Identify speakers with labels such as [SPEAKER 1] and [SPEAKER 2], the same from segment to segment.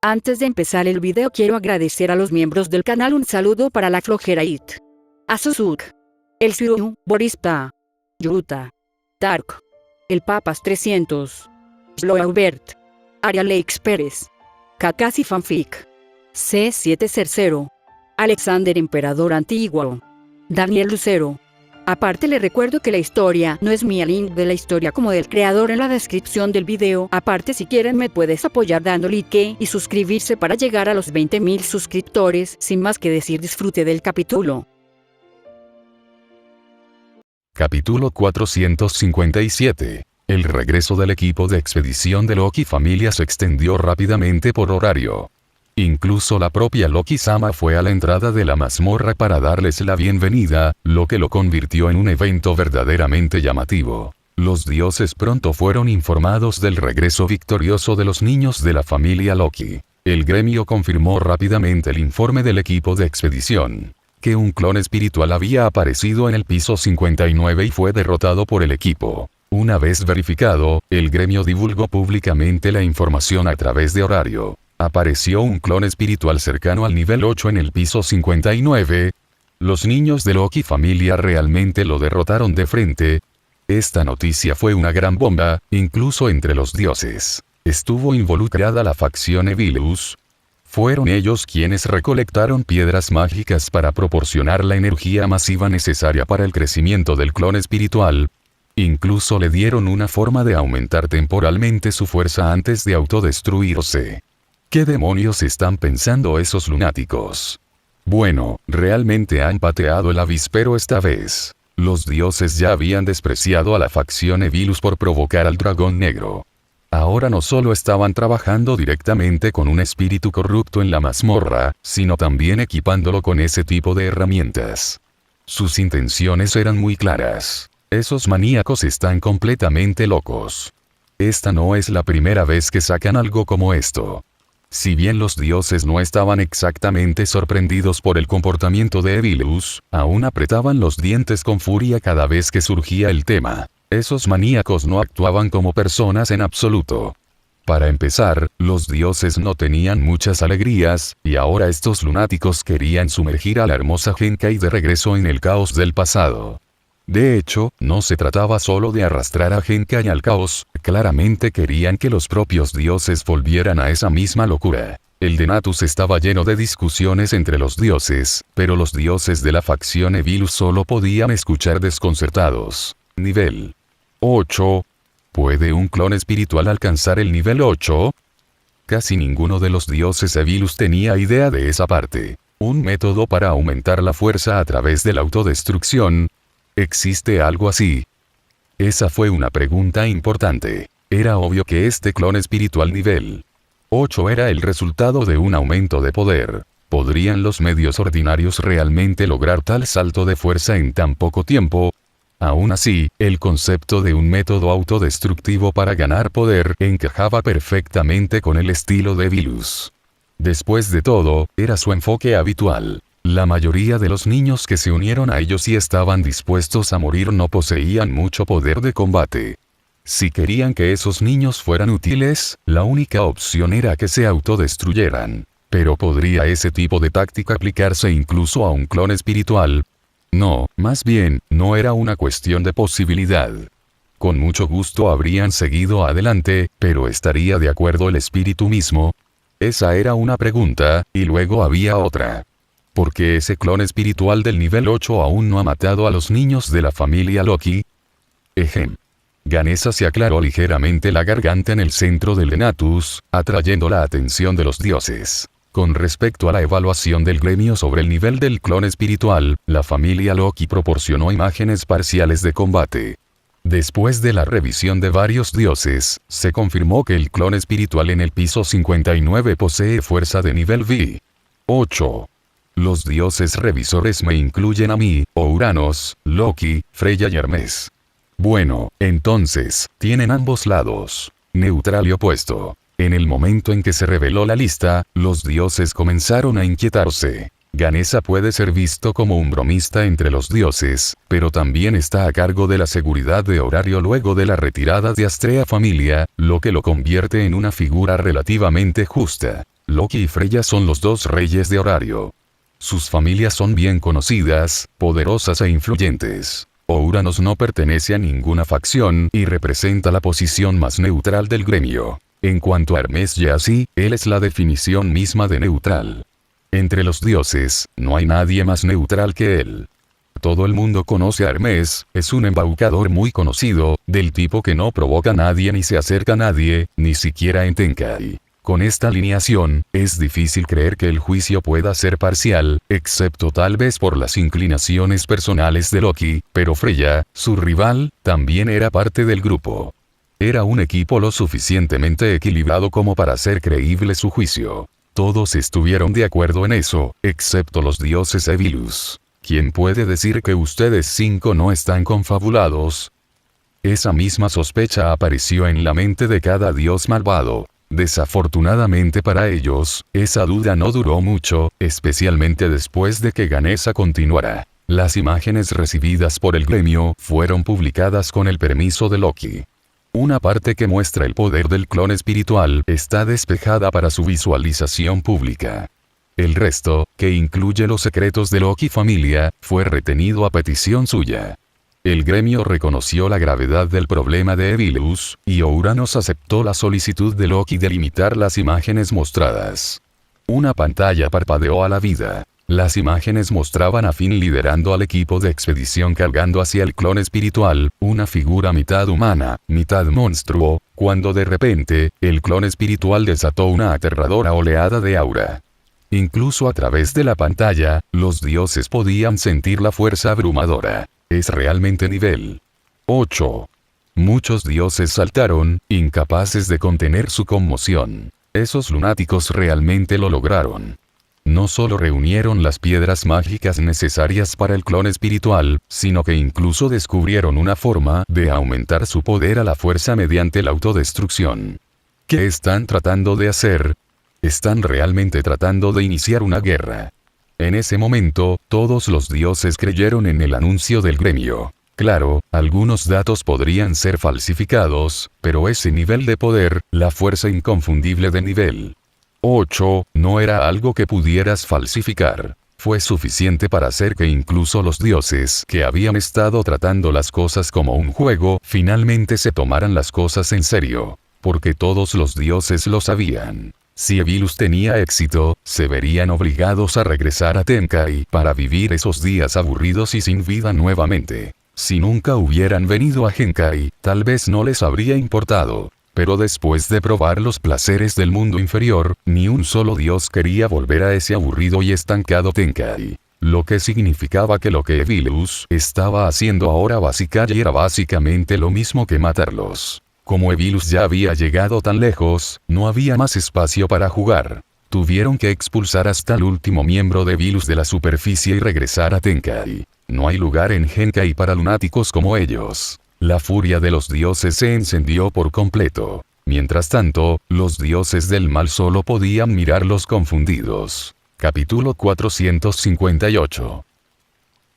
[SPEAKER 1] Antes de empezar el video quiero agradecer a los miembros del canal. Un saludo para la flojera It, Azuzuk, El Siru, Borispa, Yuta, Tark, El Papas 300, Sloaubert, Arialex Pérez, Kakashi Fanfic, C7 Cercero, Alexander Emperador Antiguo, Daniel Lucero. Aparte le recuerdo que la historia no es mía, link de la historia como del creador en la descripción del video. Aparte si quieren me puedes apoyar dando like y suscribirse para llegar a los 20.000 suscriptores. Sin más que decir, disfrute del capítulo.
[SPEAKER 2] Capítulo 457. El regreso del equipo de expedición de Loki familia se extendió rápidamente por horario. Incluso la propia Loki-sama fue a la entrada de la mazmorra para darles la bienvenida, lo que lo convirtió en un evento verdaderamente llamativo. Los dioses pronto fueron informados del regreso victorioso de los niños de la familia Loki. El gremio confirmó rápidamente el informe del equipo de expedición, que un clon espiritual había aparecido en el piso 59 y fue derrotado por el equipo. Una vez verificado, el gremio divulgó públicamente la información a través de horario. Apareció un clon espiritual cercano al nivel 8 en el piso 59. Los niños de Loki familia realmente lo derrotaron de frente. Esta noticia fue una gran bomba, incluso entre los dioses. Estuvo involucrada la facción Evilus. Fueron ellos quienes recolectaron piedras mágicas para proporcionar la energía masiva necesaria para el crecimiento del clon espiritual. Incluso le dieron una forma de aumentar temporalmente su fuerza antes de autodestruirse. ¿Qué demonios están pensando esos lunáticos? Bueno, realmente han pateado el avispero esta vez. Los dioses ya habían despreciado a la facción Evilus por provocar al dragón negro. Ahora no solo estaban trabajando directamente con un espíritu corrupto en la mazmorra, sino también equipándolo con ese tipo de herramientas. Sus intenciones eran muy claras. Esos maníacos están completamente locos. Esta no es la primera vez que sacan algo como esto. Si bien los dioses no estaban exactamente sorprendidos por el comportamiento de Evilus, aún apretaban los dientes con furia cada vez que surgía el tema. Esos maníacos no actuaban como personas en absoluto. Para empezar, los dioses no tenían muchas alegrías, y ahora estos lunáticos querían sumergir a la hermosa Genkai de regreso en el caos del pasado. De hecho, no se trataba solo de arrastrar a Genkai al caos, claramente querían que los propios dioses volvieran a esa misma locura. El Denatus estaba lleno de discusiones entre los dioses, pero los dioses de la facción Evilus solo podían escuchar desconcertados. Nivel 8. ¿Puede un clon espiritual alcanzar el nivel 8? Casi ninguno de los dioses Evilus tenía idea de esa parte. ¿Un método para aumentar la fuerza a través de la autodestrucción? ¿Existe algo así? Esa fue una pregunta importante. Era obvio que este clon espiritual nivel 8 era el resultado de un aumento de poder. ¿Podrían los medios ordinarios realmente lograr tal salto de fuerza en tan poco tiempo? Aún así, el concepto de un método autodestructivo para ganar poder encajaba perfectamente con el estilo de Evilus. Después de todo, era su enfoque habitual. La mayoría de los niños que se unieron a ellos y estaban dispuestos a morir no poseían mucho poder de combate. Si querían que esos niños fueran útiles, la única opción era que se autodestruyeran. Pero ¿podría ese tipo de táctica aplicarse incluso a un clon espiritual? No, más bien, no era una cuestión de posibilidad. Con mucho gusto habrían seguido adelante, pero ¿estaría de acuerdo el espíritu mismo? Esa era una pregunta, y luego había otra. ¿Por qué ese clon espiritual del nivel 8 aún no ha matado a los niños de la familia Loki? Ganesa se aclaró ligeramente la garganta en el centro del Denatus, atrayendo la atención de los dioses. Con respecto a la evaluación del gremio sobre el nivel del clon espiritual, la familia Loki proporcionó imágenes parciales de combate. Después de la revisión de varios dioses, se confirmó que el clon espiritual en el piso 59 posee fuerza de nivel V8. Los dioses revisores me incluyen a mí, Ouranos, Loki, Freya y Hermes. Bueno, entonces, tienen ambos lados. Neutral y opuesto. En el momento en que se reveló la lista, los dioses comenzaron a inquietarse. Ganesha puede ser visto como un bromista entre los dioses, pero también está a cargo de la seguridad de Horario luego de la retirada de Astrea Familia, lo que lo convierte en una figura relativamente justa. Loki y Freya son los dos reyes de Horario. Sus familias son bien conocidas, poderosas e influyentes. Ouranos no pertenece a ninguna facción y representa la posición más neutral del gremio. En cuanto a Hermes y así, él es la definición misma de neutral. Entre los dioses, no hay nadie más neutral que él. Todo el mundo conoce a Hermes, es un embaucador muy conocido, del tipo que no provoca a nadie ni se acerca a nadie, ni siquiera en Tenkai. Con esta alineación, es difícil creer que el juicio pueda ser parcial, excepto tal vez por las inclinaciones personales de Loki, pero Freya, su rival, también era parte del grupo. Era un equipo lo suficientemente equilibrado como para hacer creíble su juicio. Todos estuvieron de acuerdo en eso, excepto los dioses Evilus. ¿Quién puede decir que ustedes 5 no están confabulados? Esa misma sospecha apareció en la mente de cada dios malvado. Desafortunadamente para ellos, esa duda no duró mucho, especialmente después de que Ganesha continuara. Las imágenes recibidas por el gremio fueron publicadas con el permiso de Loki. Una parte que muestra el poder del clon espiritual está despejada para su visualización pública. El resto, que incluye los secretos de Loki familia, fue retenido a petición suya. El gremio reconoció la gravedad del problema de Evilus, y Ouranos aceptó la solicitud de Loki de limitar las imágenes mostradas. Una pantalla parpadeó a la vida. Las imágenes mostraban a Finn liderando al equipo de expedición cargando hacia el clon espiritual, una figura mitad humana, mitad monstruo, cuando de repente, el clon espiritual desató una aterradora oleada de aura. Incluso a través de la pantalla, los dioses podían sentir la fuerza abrumadora. Es realmente nivel 8. Muchos dioses saltaron, incapaces de contener su conmoción. Esos lunáticos realmente lo lograron. No solo reunieron las piedras mágicas necesarias para el clon espiritual, sino que incluso descubrieron una forma de aumentar su poder a la fuerza mediante la autodestrucción. ¿Qué están tratando de hacer? Están realmente tratando de iniciar una guerra. En ese momento, todos los dioses creyeron en el anuncio del gremio. Claro, algunos datos podrían ser falsificados, pero ese nivel de poder, la fuerza inconfundible de nivel 8, no era algo que pudieras falsificar. Fue suficiente para hacer que incluso los dioses que habían estado tratando las cosas como un juego, finalmente se tomaran las cosas en serio. Porque todos los dioses lo sabían. Si Evilus tenía éxito, se verían obligados a regresar a Tenkai para vivir esos días aburridos y sin vida nuevamente. Si nunca hubieran venido a Genkai, tal vez no les habría importado. Pero después de probar los placeres del mundo inferior, ni un solo dios quería volver a ese aburrido y estancado Tenkai. Lo que significaba que lo que Evilus estaba haciendo ahora era básicamente lo mismo que matarlos. Como Evilus ya había llegado tan lejos, no había más espacio para jugar. Tuvieron que expulsar hasta el último miembro de Evilus de la superficie y regresar a Tenkai. No hay lugar en Genkai para lunáticos como ellos. La furia de los dioses se encendió por completo. Mientras tanto, los dioses del mal solo podían mirarlos confundidos. Capítulo 458.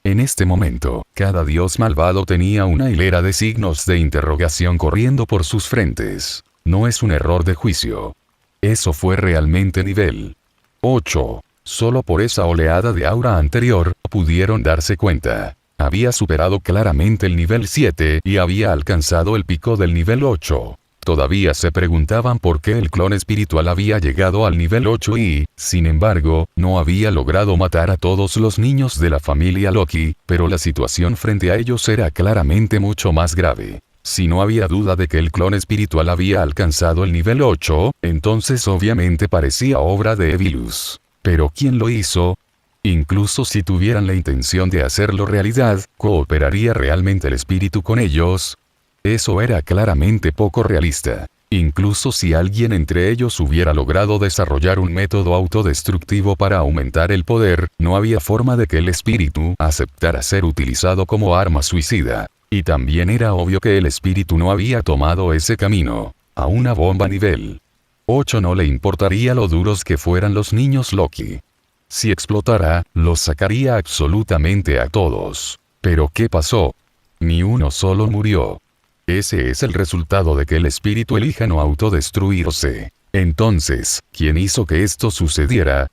[SPEAKER 2] En este momento, cada dios malvado tenía una hilera de signos de interrogación corriendo por sus frentes. No es un error de juicio. Eso fue realmente nivel 8. Solo por esa oleada de aura anterior, pudieron darse cuenta. Había superado claramente el nivel 7 y había alcanzado el pico del nivel 8. Todavía se preguntaban por qué el clon espiritual había llegado al nivel 8 y, sin embargo, no había logrado matar a todos los niños de la familia Loki, pero la situación frente a ellos era claramente mucho más grave. Si no había duda de que el clon espiritual había alcanzado el nivel 8, entonces obviamente parecía obra de Evilus. Pero ¿quién lo hizo? Incluso si tuvieran la intención de hacerlo realidad, ¿cooperaría realmente el espíritu con ellos? Eso era claramente poco realista. Incluso si alguien entre ellos hubiera logrado desarrollar un método autodestructivo para aumentar el poder, no había forma de que el espíritu aceptara ser utilizado como arma suicida. Y también era obvio que el espíritu no había tomado ese camino. A una bomba nivel 8 no le importaría lo duros que fueran los niños Loki. Si explotara, los sacaría absolutamente a todos. Pero ¿qué pasó? Ni uno solo murió. Ese es el resultado de que el espíritu elija no autodestruirse. Entonces, ¿quién hizo que esto sucediera?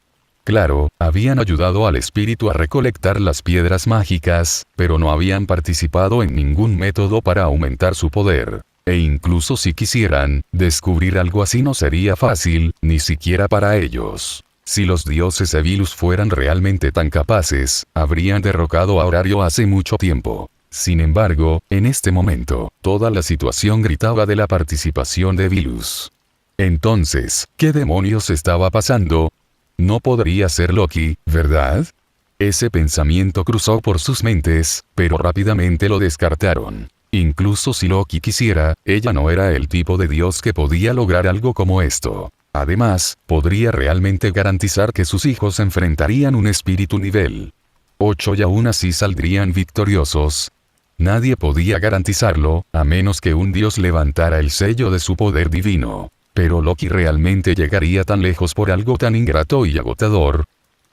[SPEAKER 2] Claro, habían ayudado al espíritu a recolectar las piedras mágicas, pero no habían participado en ningún método para aumentar su poder. E incluso si quisieran, descubrir algo así no sería fácil, ni siquiera para ellos. Si los dioses Evilus fueran realmente tan capaces, habrían derrocado a Horario hace mucho tiempo. Sin embargo, en este momento, toda la situación gritaba de la participación de Evilus. Entonces, ¿qué demonios estaba pasando? No podría ser Loki, ¿verdad? Ese pensamiento cruzó por sus mentes, pero rápidamente lo descartaron. Incluso si Loki quisiera, ella no era el tipo de dios que podía lograr algo como esto. Además, podría realmente garantizar que sus hijos enfrentarían un espíritu nivel 8 y aún así saldrían victoriosos. Nadie podía garantizarlo, a menos que un dios levantara el sello de su poder divino. Pero Loki realmente llegaría tan lejos por algo tan ingrato y agotador.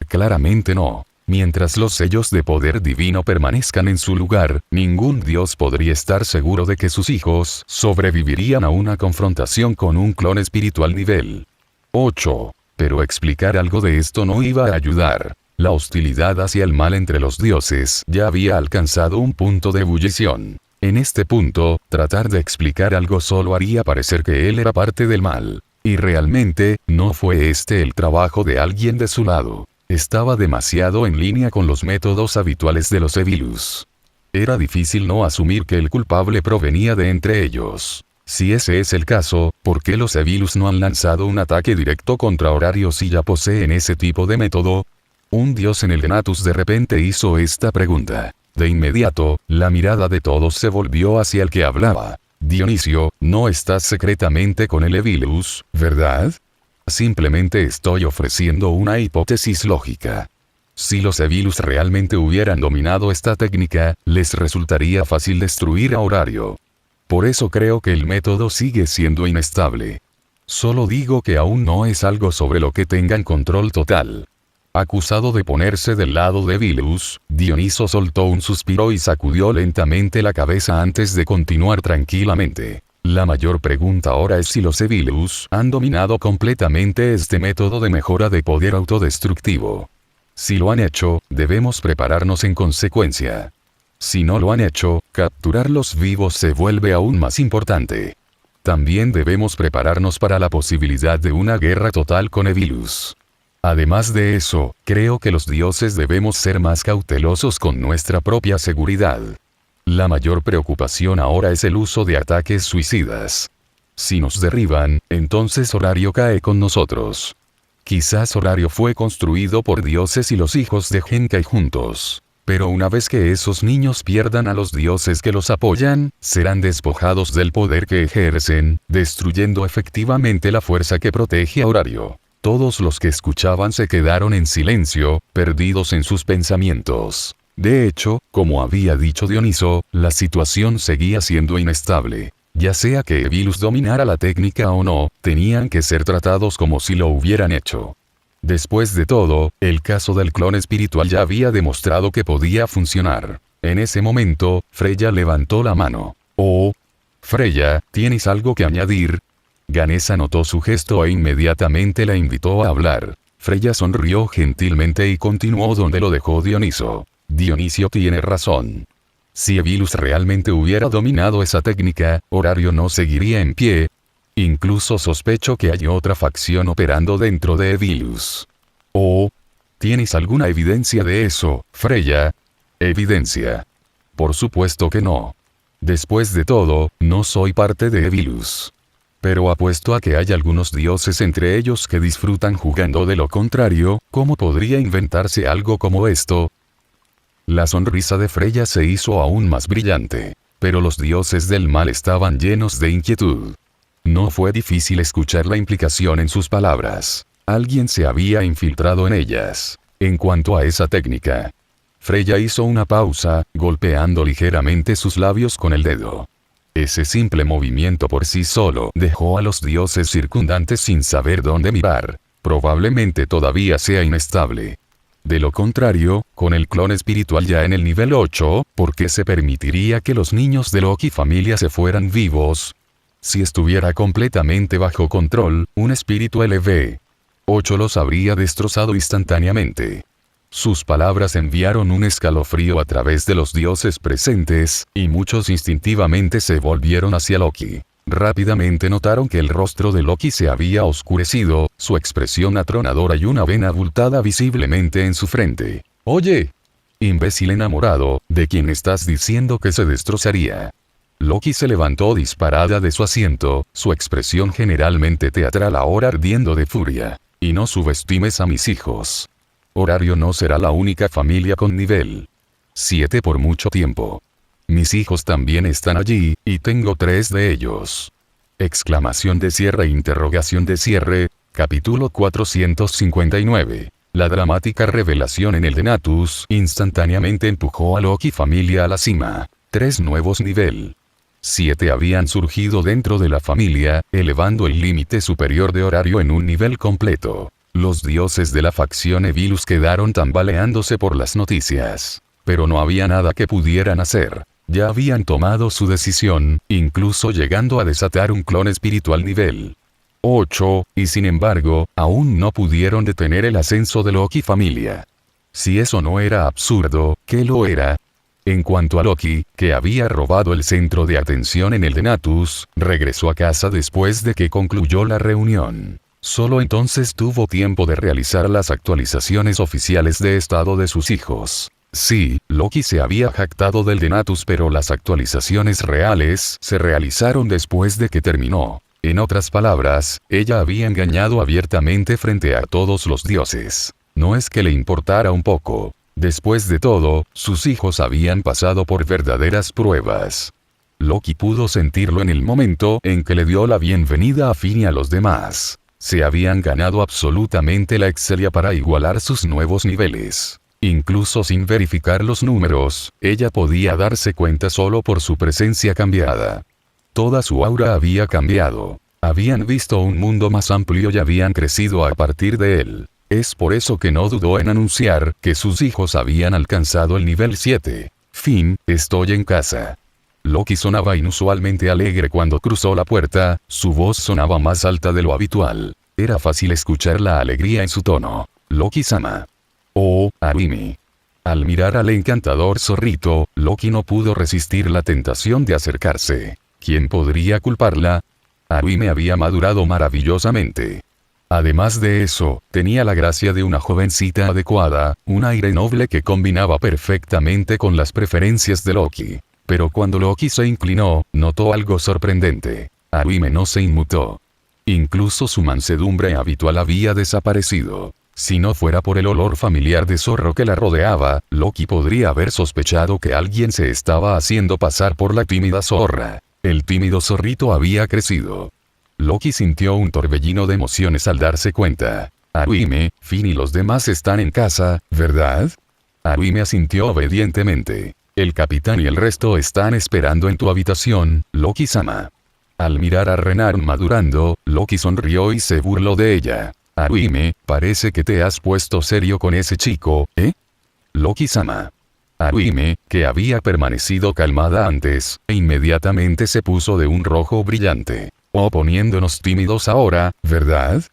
[SPEAKER 2] Claramente no. Mientras los sellos de poder divino permanezcan en su lugar, ningún dios podría estar seguro de que sus hijos sobrevivirían a una confrontación con un clon espiritual nivel 8. Pero explicar algo de esto no iba a ayudar. La hostilidad hacia el mal entre los dioses ya había alcanzado un punto de ebullición. En este punto, tratar de explicar algo solo haría parecer que él era parte del mal. Y realmente, no fue este el trabajo de alguien de su lado. Estaba demasiado en línea con los métodos habituales de los Evilus. Era difícil no asumir que el culpable provenía de entre ellos. Si ese es el caso, ¿por qué los Evilus no han lanzado un ataque directo contra Horario si ya poseen ese tipo de método? Un dios en el Genatus de repente hizo esta pregunta. De inmediato, la mirada de todos se volvió hacia el que hablaba. Dionisio, no estás secretamente con el Evilus, ¿verdad? Simplemente estoy ofreciendo una hipótesis lógica. Si los Evilus realmente hubieran dominado esta técnica, les resultaría fácil destruir a Horario. Por eso creo que el método sigue siendo inestable. Solo digo que aún no es algo sobre lo que tengan control total. Acusado de ponerse del lado de Evilus, Dioniso soltó un suspiro y sacudió lentamente la cabeza antes de continuar tranquilamente. La mayor pregunta ahora es si los Evilus han dominado completamente este método de mejora de poder autodestructivo. Si lo han hecho, debemos prepararnos en consecuencia. Si no lo han hecho, capturarlos vivos se vuelve aún más importante. También debemos prepararnos para la posibilidad de una guerra total con Evilus. Además de eso, creo que los dioses debemos ser más cautelosos con nuestra propia seguridad. La mayor preocupación ahora es el uso de ataques suicidas. Si nos derriban, entonces Horario cae con nosotros. Quizás Horario fue construido por dioses y los hijos de Genkai juntos. Pero una vez que esos niños pierdan a los dioses que los apoyan, serán despojados del poder que ejercen, destruyendo efectivamente la fuerza que protege a Horario. Todos los que escuchaban se quedaron en silencio, perdidos en sus pensamientos. De hecho, como había dicho Dioniso, la situación seguía siendo inestable. Ya sea que Evilus dominara la técnica o no, tenían que ser tratados como si lo hubieran hecho. Después de todo, el caso del clon espiritual ya había demostrado que podía funcionar. En ese momento, Freya levantó la mano. «Oh, Freya, ¿tienes algo que añadir?» Ganesa notó su gesto e inmediatamente la invitó a hablar. Freya sonrió gentilmente y continuó donde lo dejó Dioniso. Dionisio tiene razón. Si Evilus realmente hubiera dominado esa técnica, Horario no seguiría en pie. Incluso sospecho que hay otra facción operando dentro de Evilus. ¿Oh? ¿Tienes alguna evidencia de eso, Freya? ¿Evidencia? Por supuesto que no. Después de todo, no soy parte de Evilus. Pero apuesto a que hay algunos dioses entre ellos que disfrutan jugando. De lo contrario, ¿cómo podría inventarse algo como esto? La sonrisa de Freya se hizo aún más brillante. Pero los dioses del mal estaban llenos de inquietud. No fue difícil escuchar la implicación en sus palabras. Alguien se había infiltrado en ellas. En cuanto a esa técnica, Freya hizo una pausa, golpeando ligeramente sus labios con el dedo. Ese simple movimiento por sí solo dejó a los dioses circundantes sin saber dónde mirar. Probablemente todavía sea inestable. De lo contrario, con el clon espiritual ya en el nivel 8, ¿por qué se permitiría que los niños de Loki familia se fueran vivos? Si estuviera completamente bajo control, un espíritu LV8 los habría destrozado instantáneamente. Sus palabras enviaron un escalofrío a través de los dioses presentes, y muchos instintivamente se volvieron hacia Loki. Rápidamente notaron que el rostro de Loki se había oscurecido, su expresión atronadora y una vena abultada visiblemente en su frente. «Oye, imbécil enamorado, ¿de quién estás diciendo que se destrozaría?» Loki se levantó disparada de su asiento, su expresión generalmente teatral ahora ardiendo de furia. «Y no subestimes a mis hijos. Horario no será la única familia con nivel 7 por mucho tiempo. Mis hijos también están allí, y tengo 3 de ellos». Exclamación de cierre, interrogación de cierre, capítulo 459. La dramática revelación en el Denatus instantáneamente empujó a Loki familia a la cima. 3 nuevos nivel 7 habían surgido dentro de la familia, elevando el límite superior de Horario en un nivel completo. Los dioses de la facción Evilus quedaron tambaleándose por las noticias. Pero no había nada que pudieran hacer. Ya habían tomado su decisión, incluso llegando a desatar un clon espiritual nivel 8, y sin embargo, aún no pudieron detener el ascenso de Loki familia. Si eso no era absurdo, ¿qué lo era? En cuanto a Loki, que había robado el centro de atención en el Denatus, regresó a casa después de que concluyó la reunión. Solo entonces tuvo tiempo de realizar las actualizaciones oficiales de estado de sus hijos. Sí, Loki se había jactado del Denatus, pero las actualizaciones reales se realizaron después de que terminó. En otras palabras, ella había engañado abiertamente frente a todos los dioses. No es que le importara un poco. Después de todo, sus hijos habían pasado por verdaderas pruebas. Loki pudo sentirlo en el momento en que le dio la bienvenida a Finn y a los demás. Se habían ganado absolutamente la Excelia para igualar sus nuevos niveles. Incluso sin verificar los números, ella podía darse cuenta solo por su presencia cambiada. Toda su aura había cambiado. Habían visto un mundo más amplio y habían crecido a partir de él. Es por eso que no dudó en anunciar que sus hijos habían alcanzado el nivel 7. Finn, estoy en casa. Loki sonaba inusualmente alegre cuando cruzó la puerta, su voz sonaba más alta de lo habitual. Era fácil escuchar la alegría en su tono. Loki-sama. Oh, Arimi. Al mirar al encantador zorrito, Loki no pudo resistir la tentación de acercarse. ¿Quién podría culparla? Arimi había madurado maravillosamente. Además de eso, tenía la gracia de una jovencita adecuada, un aire noble que combinaba perfectamente con las preferencias de Loki. Pero cuando Loki se inclinó, notó algo sorprendente. Arimi no se inmutó. Incluso su mansedumbre habitual había desaparecido. Si no fuera por el olor familiar de zorro que la rodeaba, Loki podría haber sospechado que alguien se estaba haciendo pasar por la tímida zorra. El tímido zorrito había crecido. Loki sintió un torbellino de emociones al darse cuenta. Arimi, Finn y los demás están en casa, ¿verdad? Arimi asintió obedientemente. El capitán y el resto están esperando en tu habitación, Loki-sama. Al mirar a Renar madurando, Loki sonrió y se burló de ella. Arimi, parece que te has puesto serio con ese chico, ¿eh? Loki-sama. Arimi, que había permanecido calmada antes, e inmediatamente se puso de un rojo brillante. Oh, poniéndonos tímidos ahora, ¿verdad?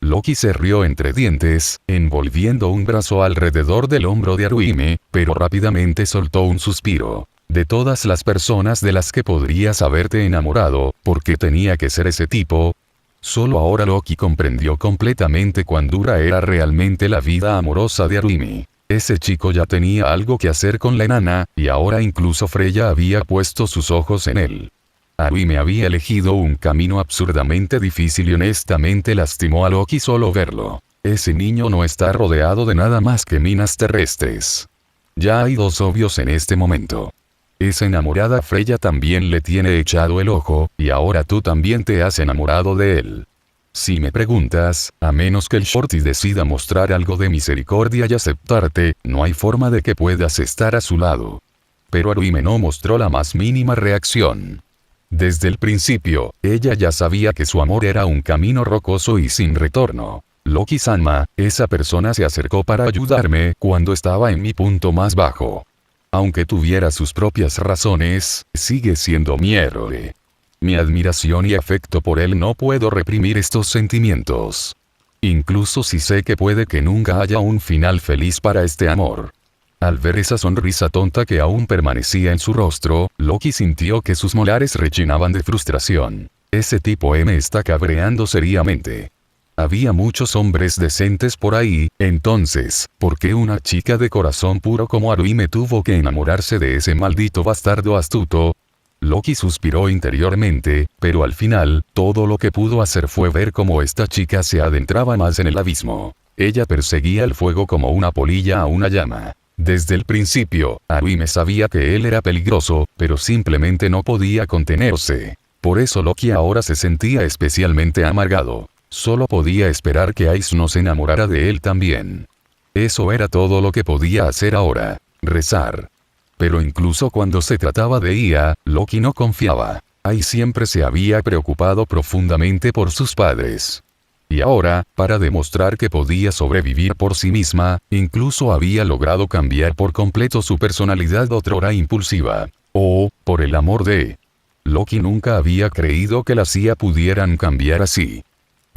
[SPEAKER 2] Loki se rió entre dientes, envolviendo un brazo alrededor del hombro de Arimi, pero rápidamente soltó un suspiro. De todas las personas de las que podrías haberte enamorado, ¿por qué tenía que ser ese tipo? Solo ahora Loki comprendió completamente cuán dura era realmente la vida amorosa de Arimi. Ese chico ya tenía algo que hacer con la enana, y ahora incluso Freya había puesto sus ojos en él. Arimi había elegido un camino absurdamente difícil y honestamente lastimó a Loki solo verlo. Ese niño no está rodeado de nada más que minas terrestres. Ya hay dos obvios en este momento. Esa enamorada Freya también le tiene echado el ojo, y ahora tú también te has enamorado de él. Si me preguntas, a menos que el Shorty decida mostrar algo de misericordia y aceptarte, no hay forma de que puedas estar a su lado. Pero Arimi no mostró la más mínima reacción. Desde el principio, ella ya sabía que su amor era un camino rocoso y sin retorno. Loki-sama, esa persona se acercó para ayudarme cuando estaba en mi punto más bajo. Aunque tuviera sus propias razones, sigue siendo mi héroe. Mi admiración y afecto por él no puedo reprimir estos sentimientos. Incluso si sé que puede que nunca haya un final feliz para este amor. Al ver esa sonrisa tonta que aún permanecía en su rostro, Loki sintió que sus molares rechinaban de frustración. Ese tipo me está cabreando seriamente. Había muchos hombres decentes por ahí, entonces, ¿por qué una chica de corazón puro como Arumi tuvo que enamorarse de ese maldito bastardo astuto? Loki suspiró interiormente, pero al final, todo lo que pudo hacer fue ver cómo esta chica se adentraba más en el abismo. Ella perseguía el fuego como una polilla a una llama. Desde el principio, Arumi sabía que él era peligroso, pero simplemente no podía contenerse. Por eso Loki ahora se sentía especialmente amargado. Solo podía esperar que Ice no se enamorara de él también. Eso era todo lo que podía hacer ahora. Rezar. Pero incluso cuando se trataba de Ia, Loki no confiaba. Ice siempre se había preocupado profundamente por sus padres. Y ahora, para demostrar que podía sobrevivir por sí misma, incluso había logrado cambiar por completo su personalidad otrora impulsiva. Oh, por el amor de... Loki nunca había creído que las IA pudieran cambiar así.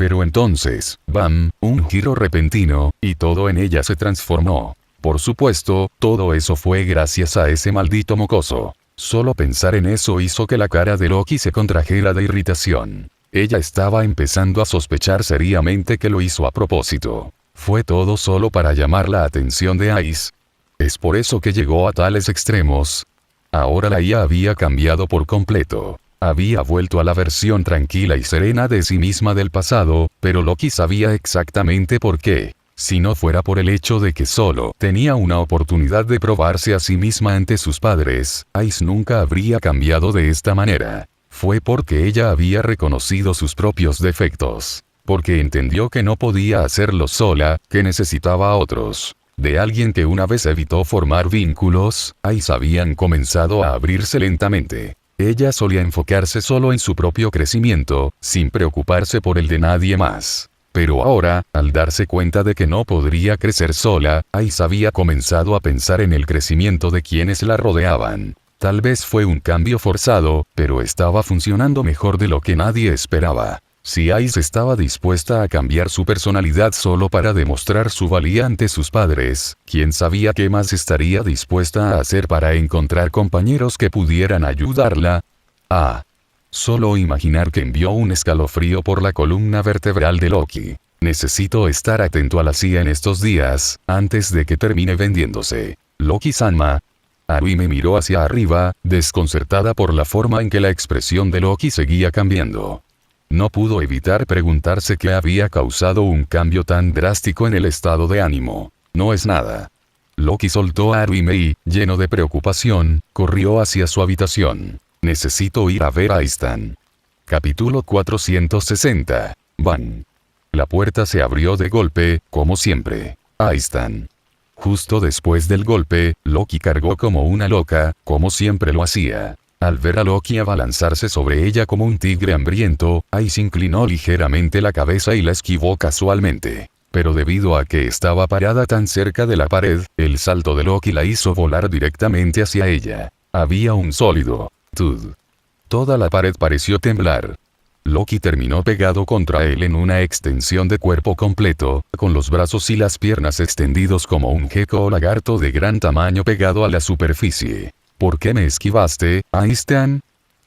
[SPEAKER 2] Pero entonces, ¡bam!, un giro repentino, y todo en ella se transformó. Por supuesto, todo eso fue gracias a ese maldito mocoso. Solo pensar en eso hizo que la cara de Loki se contrajera de irritación. Ella estaba empezando a sospechar seriamente que lo hizo a propósito. Fue todo solo para llamar la atención de Ice. Es por eso que llegó a tales extremos. Ahora la IA había cambiado por completo. Había vuelto a la versión tranquila y serena de sí misma del pasado, pero Loki sabía exactamente por qué. Si no fuera por el hecho de que solo tenía una oportunidad de probarse a sí misma ante sus padres, Ice nunca habría cambiado de esta manera. Fue porque ella había reconocido sus propios defectos. Porque entendió que no podía hacerlo sola, que necesitaba a otros. De alguien que una vez evitó formar vínculos, Ice habían comenzado a abrirse lentamente. Ella solía enfocarse solo en su propio crecimiento, sin preocuparse por el de nadie más. Pero ahora, al darse cuenta de que no podría crecer sola, Ice había comenzado a pensar en el crecimiento de quienes la rodeaban. Tal vez fue un cambio forzado, pero estaba funcionando mejor de lo que nadie esperaba. Si Ice estaba dispuesta a cambiar su personalidad solo para demostrar su valía ante sus padres, ¿quién sabía qué más estaría dispuesta a hacer para encontrar compañeros que pudieran ayudarla? Solo imaginar que envió un escalofrío por la columna vertebral de Loki. Necesito estar atento a la CIA en estos días, antes de que termine vendiéndose. Loki-sama. Arumi me miró hacia arriba, desconcertada por la forma en que la expresión de Loki seguía cambiando. No pudo evitar preguntarse qué había causado un cambio tan drástico en el estado de ánimo. No es nada. Loki soltó a Arumi y, lleno de preocupación, corrió hacia su habitación. Necesito ir a ver a Aistan. Capítulo 460. Van. La puerta se abrió de golpe, como siempre. Aistan. Justo después del golpe, Loki cargó como una loca, como siempre lo hacía. Al ver a Loki abalanzarse sobre ella como un tigre hambriento, Ice inclinó ligeramente la cabeza y la esquivó casualmente. Pero debido a que estaba parada tan cerca de la pared, el salto de Loki la hizo volar directamente hacia ella. Había un sólido tud. Toda la pared pareció temblar. Loki terminó pegado contra él en una extensión de cuerpo completo, con los brazos y las piernas extendidos como un gecko o lagarto de gran tamaño pegado a la superficie. ¿Por qué me esquivaste, Aistan?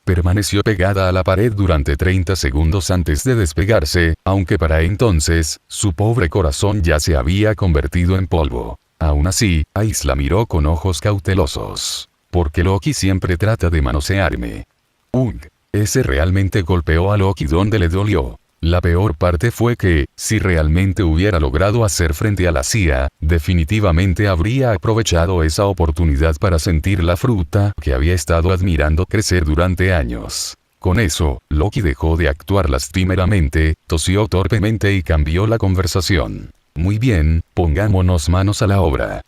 [SPEAKER 2] Permaneció pegada a la pared durante 30 segundos antes de despegarse, aunque para entonces, su pobre corazón ya se había convertido en polvo. Aún así, Ice la miró con ojos cautelosos. Porque Loki siempre trata de manosearme. Ese realmente golpeó a Loki donde le dolió. La peor parte fue que, si realmente hubiera logrado hacer frente a la CIA, definitivamente habría aprovechado esa oportunidad para sentir la fruta que había estado admirando crecer durante años. Con eso, Loki dejó de actuar lastimeramente, tosió torpemente y cambió la conversación. Muy bien, pongámonos manos a la obra.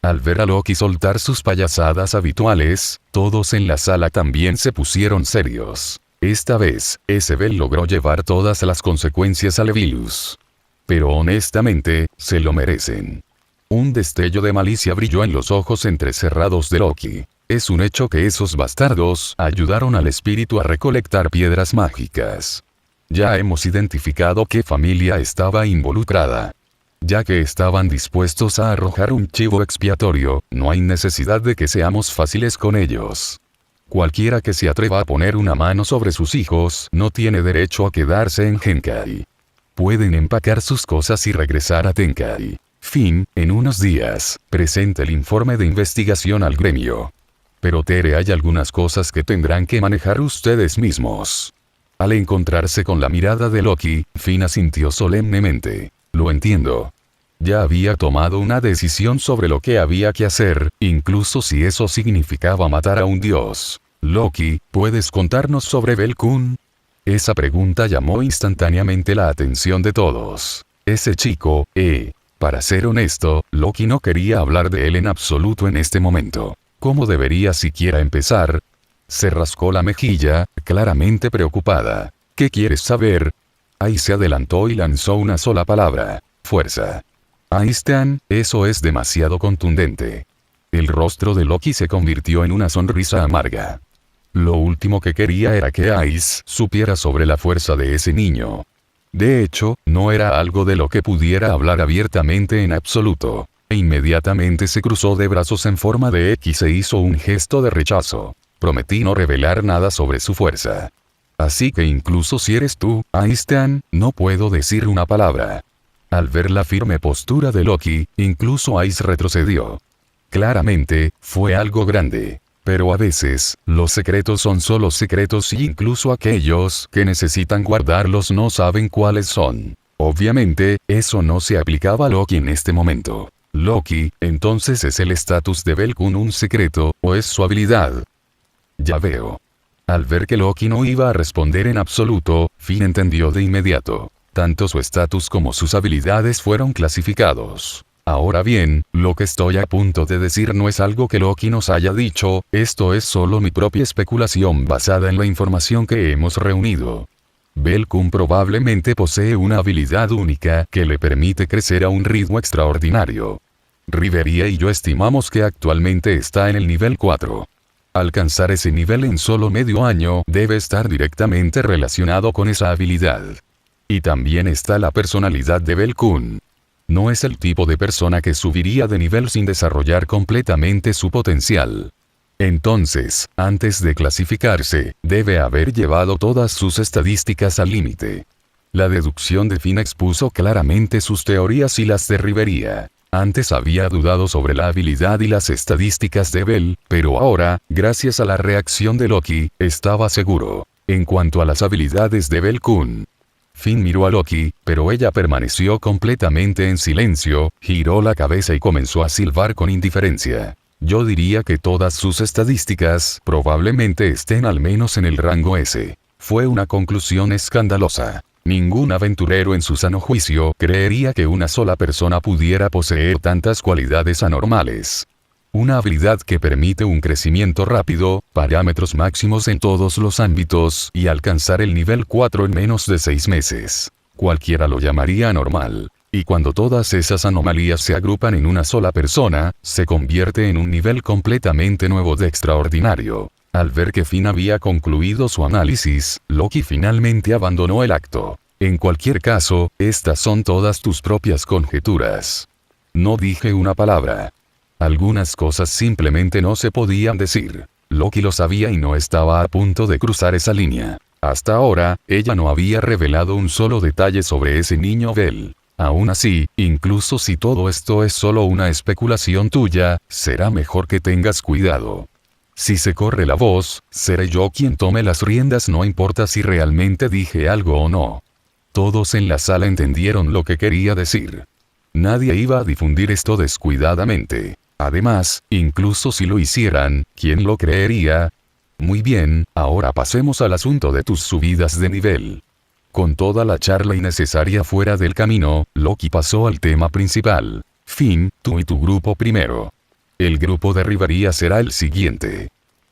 [SPEAKER 2] Al ver a Loki soltar sus payasadas habituales, todos en la sala también se pusieron serios. Esta vez, Isabel logró llevar todas las consecuencias a Levilus. pero honestamente, se lo merecen. Un destello de malicia brilló en los ojos entrecerrados de Loki. Es un hecho que esos bastardos ayudaron al espíritu a recolectar piedras mágicas. Ya hemos identificado qué familia estaba involucrada. Ya que estaban dispuestos a arrojar un chivo expiatorio, no hay necesidad de que seamos fáciles con ellos. Cualquiera que se atreva a poner una mano sobre sus hijos no tiene derecho a quedarse en Genkai. Pueden empacar sus cosas y regresar a Tenkai. Fin, en unos días, presente el informe de investigación al gremio. Pero Tere, hay algunas cosas que tendrán que manejar ustedes mismos. Al encontrarse con la mirada de Loki, Finn asintió solemnemente. Lo entiendo. Ya había tomado una decisión sobre lo que había que hacer, incluso si eso significaba matar a un dios. Loki, ¿puedes contarnos sobre Belkun? Esa pregunta llamó instantáneamente la atención de todos. Ese chico, para ser honesto, Loki no quería hablar de él en absoluto en este momento. ¿Cómo debería siquiera empezar? Se rascó la mejilla, claramente preocupada. ¿Qué quieres saber? Ahí se adelantó y lanzó una sola palabra. Fuerza. Einstein, eso es demasiado contundente. El rostro de Loki se convirtió en una sonrisa amarga. Lo último que quería era que Ice supiera sobre la fuerza de ese niño. De hecho, no era algo de lo que pudiera hablar abiertamente en absoluto. E inmediatamente se cruzó de brazos en forma de X e hizo un gesto de rechazo. Prometí no revelar nada sobre su fuerza. Así que incluso si eres tú, Einstein, no puedo decir una palabra. Al ver la firme postura de Loki, incluso Ice retrocedió. Claramente, fue algo grande. Pero a veces, los secretos son solo secretos y incluso aquellos que necesitan guardarlos no saben cuáles son. Obviamente, eso no se aplicaba a Loki en este momento. Loki, entonces ¿es el estatus de Belkun un secreto, o es su habilidad? Ya veo. Al ver que Loki no iba a responder en absoluto, Finn entendió de inmediato. Tanto su estatus como sus habilidades fueron clasificados. Ahora bien, lo que estoy a punto de decir no es algo que Loki nos haya dicho, esto es solo mi propia especulación basada en la información que hemos reunido. Belkun probablemente posee una habilidad única que le permite crecer a un ritmo extraordinario. Riveria y yo estimamos que actualmente está en el nivel 4. Alcanzar ese nivel en solo medio año debe estar directamente relacionado con esa habilidad. Y también está la personalidad de Belkun. No es el tipo de persona que subiría de nivel sin desarrollar completamente su potencial. Entonces, antes de clasificarse, debe haber llevado todas sus estadísticas al límite. La deducción de Finn expuso claramente sus teorías y las de Riveria. Antes había dudado sobre la habilidad y las estadísticas de Bell, pero ahora, gracias a la reacción de Loki, estaba seguro. En cuanto a las habilidades de Belkun, Finn miró a Loki, pero ella permaneció completamente en silencio, giró la cabeza y comenzó a silbar con indiferencia. Yo diría que todas sus estadísticas probablemente estén al menos en el rango S. Fue una conclusión escandalosa. Ningún aventurero en su sano juicio creería que una sola persona pudiera poseer tantas cualidades anormales. Una habilidad que permite un crecimiento rápido, parámetros máximos en todos los ámbitos y alcanzar el nivel 4 en menos de 6 meses. Cualquiera lo llamaría anormal. Y cuando todas esas anomalías se agrupan en una sola persona, se convierte en un nivel completamente nuevo de extraordinario. Al ver que Finn había concluido su análisis, Loki finalmente abandonó el acto. En cualquier caso, estas son todas tus propias conjeturas. No dije una palabra. Algunas cosas simplemente no se podían decir. Loki lo sabía y no estaba a punto de cruzar esa línea. Hasta ahora, ella no había revelado un solo detalle sobre ese niño Bell. Aún así, incluso si todo esto es solo una especulación tuya, será mejor que tengas cuidado. Si se corre la voz, seré yo quien tome las riendas, no importa si realmente dije algo o no. Todos en la sala entendieron lo que quería decir. Nadie iba a difundir esto descuidadamente. Además, incluso si lo hicieran, ¿quién lo creería? Muy bien, ahora pasemos al asunto de tus subidas de nivel. Con toda la charla innecesaria fuera del camino, Loki pasó al tema principal. Finn, tú y tu grupo primero. El grupo de Riveria será el siguiente.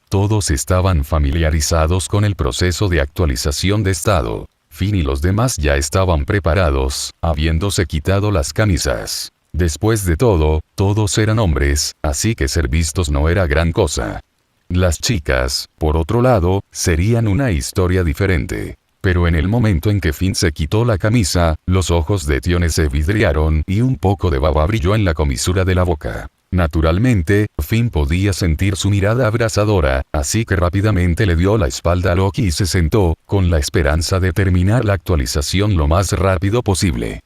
[SPEAKER 2] Todos estaban familiarizados con el proceso de actualización de estado. Finn y los demás ya estaban preparados, habiéndose quitado las camisas. Después de todo, todos eran hombres, así que ser vistos no era gran cosa. Las chicas, por otro lado, serían una historia diferente. Pero en el momento en que Finn se quitó la camisa, los ojos de Tione se vidriaron y un poco de baba brilló en la comisura de la boca. Naturalmente, Finn podía sentir su mirada abrasadora, así que rápidamente le dio la espalda a Loki y se sentó, con la esperanza de terminar la actualización lo más rápido posible.